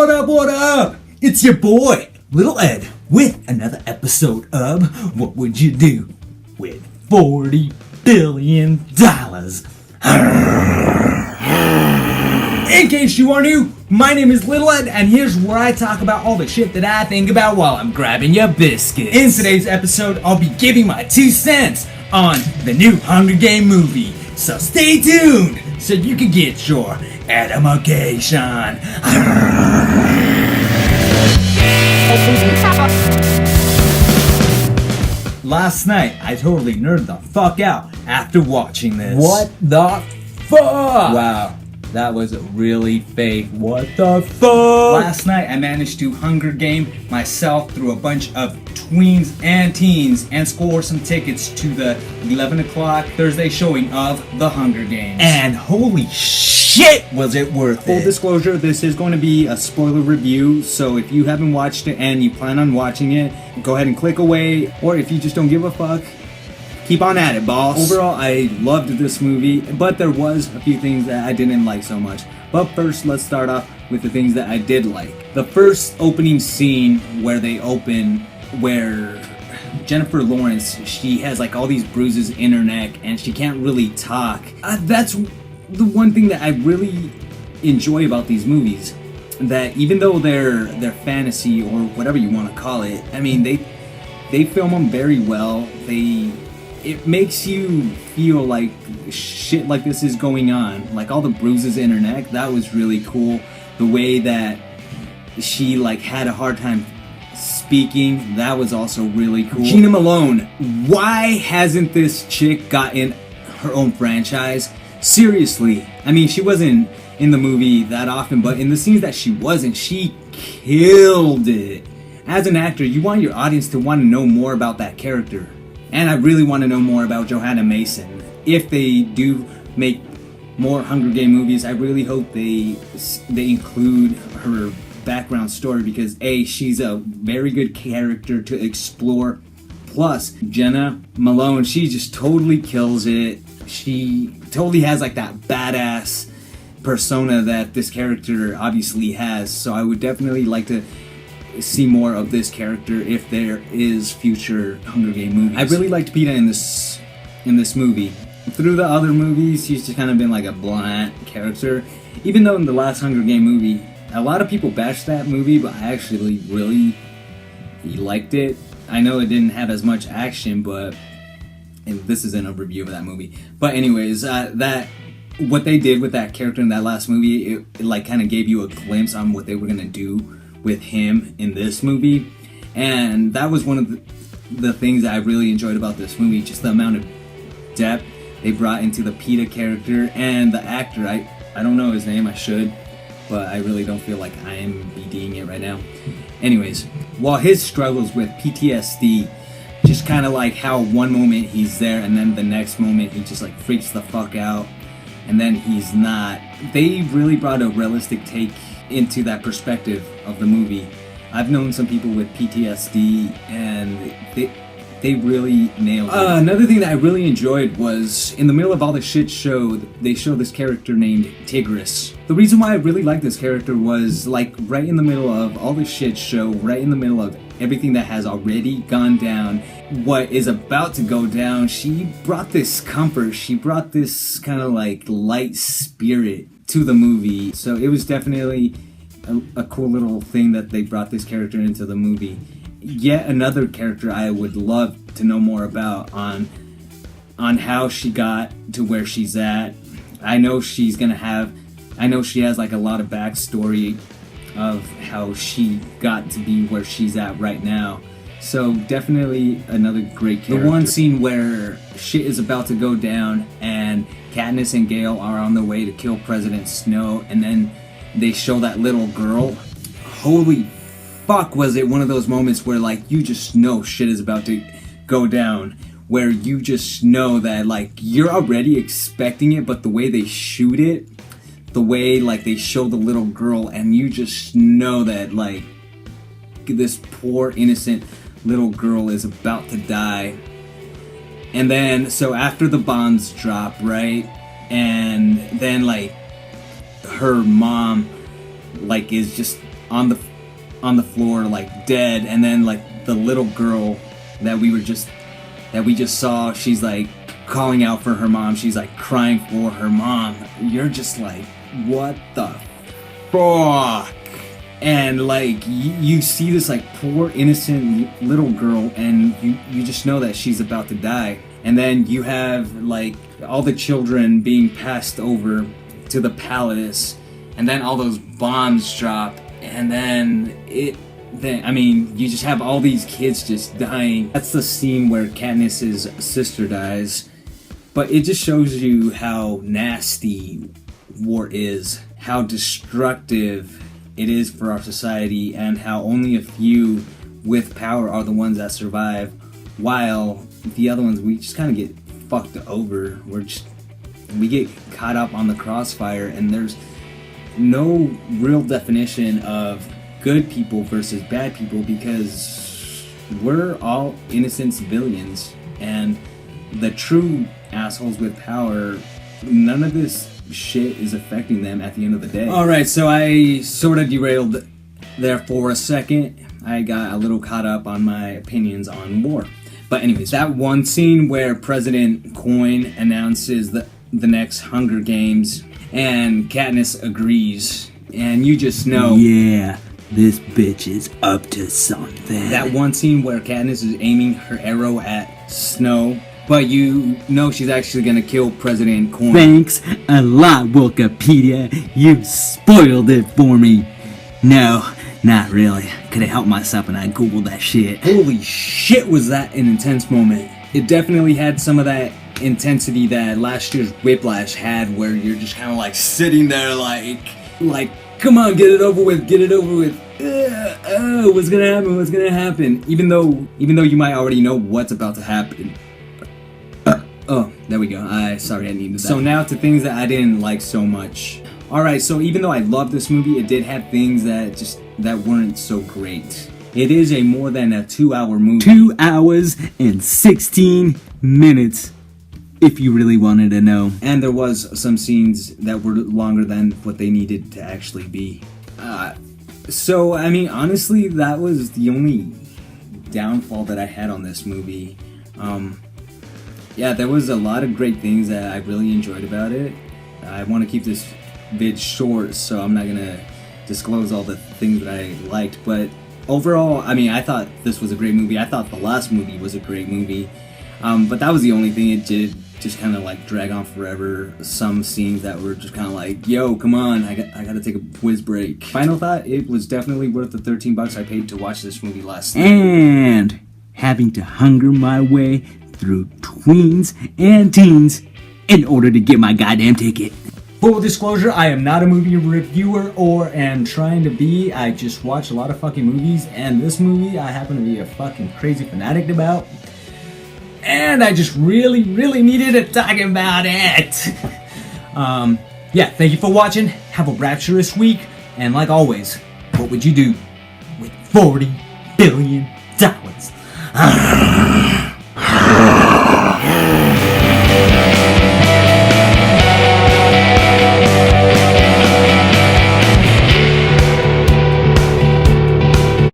What up? It's your boy, Little Ed, with another episode of What Would You Do with $40 Billion? In case you are new, my name is Little Ed, and here's where I talk about all the shit that I think about while I'm grabbing your biscuits. In today's episode, I'll be giving my 2 cents on the new Hunger Game movie, so stay tuned so you can get your edification. Last night, I totally nerded the fuck out after watching this. What the fuck? Wow, that was really fake. What the fuck? Last night, I managed to Hunger Game myself through a bunch of tweens and teens and score some tickets to the 11 o'clock Thursday showing of The Hunger Games. And holy shit, was it worth it. Full disclosure, this is going to be a spoiler review, so if you haven't watched it and you plan on watching it, go ahead and click away, or if you just don't give a fuck, keep on at it, boss. Overall, I loved this movie, but there was a few things that I didn't like so much. But first, let's start off with the things that I did like. The first opening scene where they open, where Jennifer Lawrence, she has like all these bruises in her neck and she can't really talk. That's the one thing that I really enjoy about these movies. That even though they're fantasy or whatever you want to call it, I mean they film them very well. It makes you feel like shit like this is going on. Like all the bruises in her neck, that was really cool. The way that she like had a hard time speaking, that was also really cool. Gina Malone, why hasn't this chick gotten her own franchise? Seriously, I mean, she wasn't in the movie that often, but in the scenes that she wasn't, she killed it. As an actor, you want your audience to want to know more about that character. And I really want to know more about Johanna Mason. If they do make more Hunger Game movies, I really hope they include her background story, because A, she's a very good character to explore. Plus, Jenna Malone, she just totally kills it. She totally has like that badass persona that this character obviously has. So I would definitely like to see more of this character if there is future Hunger Game movies. I really liked Peeta in this movie. Through the other movies, he's just kind of been like a bland character. Even though in the last Hunger Game movie, a lot of people bashed that movie, but I actually really liked it. I know it didn't have as much action, but this isn't a review of that movie. But anyways, what they did with that character in that last movie, it like kind of gave you a glimpse on what they were gonna do with him in this movie, and that was one of the things that I really enjoyed about this movie. Just the amount of depth they brought into the Peeta character, and the actor. I don't know his name. I should. But I really don't feel like I am BDing it right now. Anyways, while his struggles with PTSD, just kind of like how one moment he's there and then the next moment he just like freaks the fuck out and then he's not. They really brought a realistic take into that perspective of the movie. I've known some people with PTSD and they really nailed it. Another thing that I really enjoyed was in the middle of all the shit show, they show this character named Tigris. The reason why I really liked this character was like right in the middle of all the shit show, right in the middle of everything that has already gone down, what is about to go down, she brought this comfort, she brought this kind of like light spirit to the movie. So it was definitely a cool little thing that they brought this character into the movie. Yet another character I would love to know more about on how she got to where she's at. I know she has like a lot of backstory of how she got to be where she's at right now. So definitely another great character. The one scene where shit is about to go down and Katniss and Gale are on their way to kill President Snow, and then they show that little girl. Holy fuck, was it one of those moments where like you just know shit is about to go down, where you just know that like you're already expecting it, but the way they shoot it, the way like they show the little girl, and you just know that like this poor innocent little girl is about to die. And then so after the bombs drop, right, and then like her mom like is just on the floor, like dead, and then like the little girl that we just saw, she's like calling out for her mom. She's like crying for her mom. You're just like, what the fuck? And like you see this like poor innocent little girl, and you just know that she's about to die. And then you have like all the children being passed over to the palace, and then all those bombs drop, and then you just have all these kids just dying. That's the scene where Katniss's sister dies. But it just shows you how nasty war is, how destructive it is for our society, and how only a few with power are the ones that survive, while the other ones, we just kind of get fucked over. We get caught up on the crossfire, and there's no real definition of good people versus bad people, because we're all innocent civilians, and the true assholes with power, none of this shit is affecting them at the end of the day. Alright, so I sort of derailed there for a second. I got a little caught up on my opinions on war. But anyways, that one scene where President Coin announces the next Hunger Games, and Katniss agrees, and you just know, yeah, this bitch is up to something. That one scene where Katniss is aiming her arrow at Snow, but you know she's actually gonna kill President Coin. Thanks a lot, Wikipedia. You spoiled it for me. No, not really. Could've helped myself and I googled that shit. Holy shit, was that an intense moment. It definitely had some of that intensity that last year's Whiplash had, where you're just kind of like sitting there like, come on, get it over with. What's gonna happen? Even though you might already know what's about to happen. Oh, there we go. Sorry, I needed that. So now to things that I didn't like so much. Alright, so even though I loved this movie, it did have things that weren't so great. It is a more than a 2-hour movie. 2 hours and 16 minutes, if you really wanted to know. And there was some scenes that were longer than what they needed to actually be. So, I mean, honestly, that was the only downfall that I had on this movie. Yeah, there was a lot of great things that I really enjoyed about it. I want to keep this vid short, so I'm not gonna disclose all the things that I liked, but overall, I mean, I thought this was a great movie. I thought the last movie was a great movie, but that was the only thing it did just kind of like drag on forever. Some scenes that were just kind of like, yo, come on, I gotta take a whiz break. Final thought, it was definitely worth the $13 I paid to watch this movie last night. And having to hunger my way through tweens and teens in order to get my goddamn ticket. Full disclosure, I am not a movie reviewer or am trying to be. I just watch a lot of fucking movies, and this movie I happen to be a fucking crazy fanatic about. And I just really needed to talk about it. Yeah, thank you for watching. Have a rapturous week. And like always, what would you do with $40 billion?